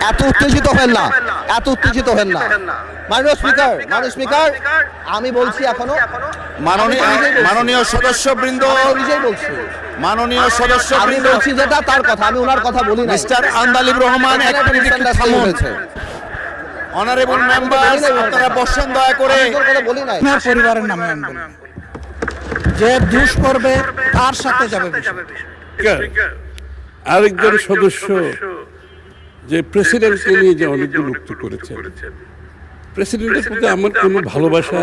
এত উত্তেজিত হেন না, এত উত্তেজিত হেন না। মাননীয় স্পিকার, আমি বলছি এখনো মাননীয় সদস্যবৃন্দ, নিজেই বলছি, মাননীয় আমি সদস্যবৃন্দ, বলছি যেটা তার কথা, আমি ওনার কথা বলি না। মিস্টার আন্দালিব রহমান, এক মিনিট একটু থামুন। অনারেবল মেম্বার্স, আপনারা বসেন দয়া করে। বলি নাই। আপনার পরিবারের নামে আমি বলি, যে দুষ করবে তার সাথে যাবে বিষয়। আরেকজন সদস্য যে প্রেসিডেন্টকে নিয়ে যে অনেক বিরক্তি করেছেন, প্রেসিডেন্টের প্রতি আমার কোনো ভালোবাসা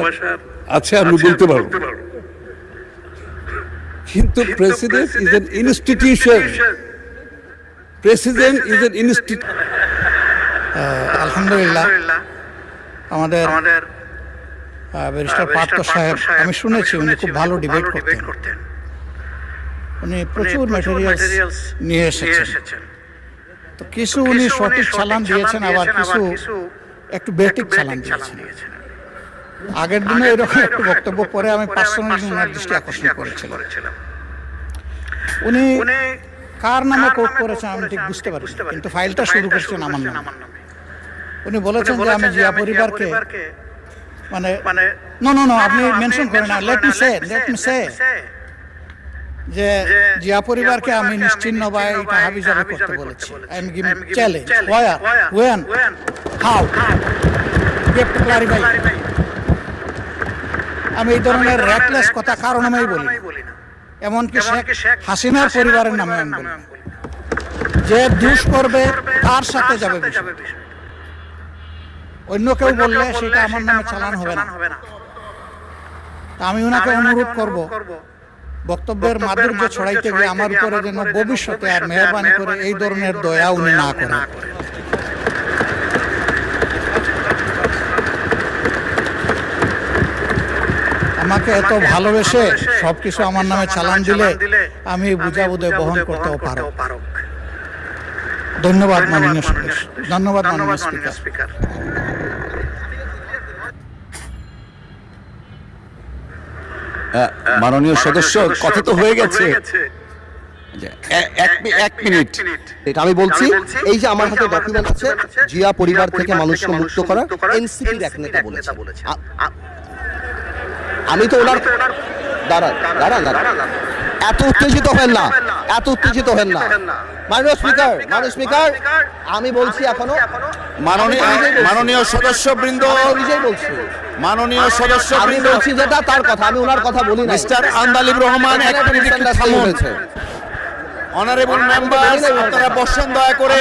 আছে আমি বলতে পারবো, কিন্তু president is an institution. President is an institution. আলহামদুলিল্লাহ, আমাদের ব্যারিস্টার পার্থ সাহেব, আমি শুনেছি উনি খুব ভালো ডিবেট করতেন। উনি প্রচুর ম্যাটেরিয়ালস নিয়ে এসেছেন। তো কিছু উনি সঠিক চালান দিয়েছেন, আবার কিছু একটু বেঠিক চালান দিয়েছেন। আগের দিনে এরকম একটু বক্তব্য পরে আমি পার্সোনালি ওনার দৃষ্টি আকর্ষণ করেছিলাম। উনি কার নামে কোট করেছেন আমি ঠিক বুঝতে পারি, কিন্তু ফাইলটা শুরু করেছেন আমার নামে। উনি বলেছেন যে আমি জিয়া পরিবারকে মানে নো আপনি মেনশন করেন না, লেট মি সে যে জিয়া পরিবারকে আমি নিশ্চিহ্ন বা এটা হাবিজাবি করতে বলেছি। I am giving challenge, when, how, you have to clarify। আমি এই ধরনের র্যাকলেস কথা কারণ আমি বলি না, এমনকি শেখ হাসিনার পরিবারের নামে আমি বলি, যে দুষ করবে তার সাথে যাবে বিষয়। অন্য কেউ বললে সেটা আমার নামে চালান হবে না। আমি ওনাকে অনুরোধ করব, বক্তব্যের মাধুর্য ছড়াইতে গিয়ে আমার উপরে যেন ভবিষ্যতে আর মেহরবানি করে এই ধরনের দয়া উনি না করেন। আমাকে এত ভালোবেসে সবকিছু আমার নামে চালান দিলে আমি বুঝাবুঝে বহন করতেও পারো। ধন্যবাদ মাননীয় সদস্য, ধন্যবাদ মাননীয় স্পিকার। মাননীয় সদস্য, কথা তো হয়ে গেছে। এক মিনিট, এটা আমি বলছি, এই যে আমার হাতে ডকুমেন্ট আছে, জিয়া পরিবার থেকে মানুষকে মুক্ত করা এনসিপির এক নেতা বলেছে। আমি তো ওনার দাঁড়ান, এত উত্তেজিত হেন না, এত উত্তেজিত হেন না। মাননীয় স্পিকার, আমি বলছি এখনো মাননীয় সদস্যবৃন্দ, নিজেই বলছি, মাননীয় আমি সদস্যবৃন্দ, বলছি যেটা তার কথা, আমি ওনার কথা বলি না। মিস্টার আন্দালিব রহমান, এক মিনিট একটু থামুন। অনারেবল মেম্বার্স, আপনারা বসেন দয়া করে।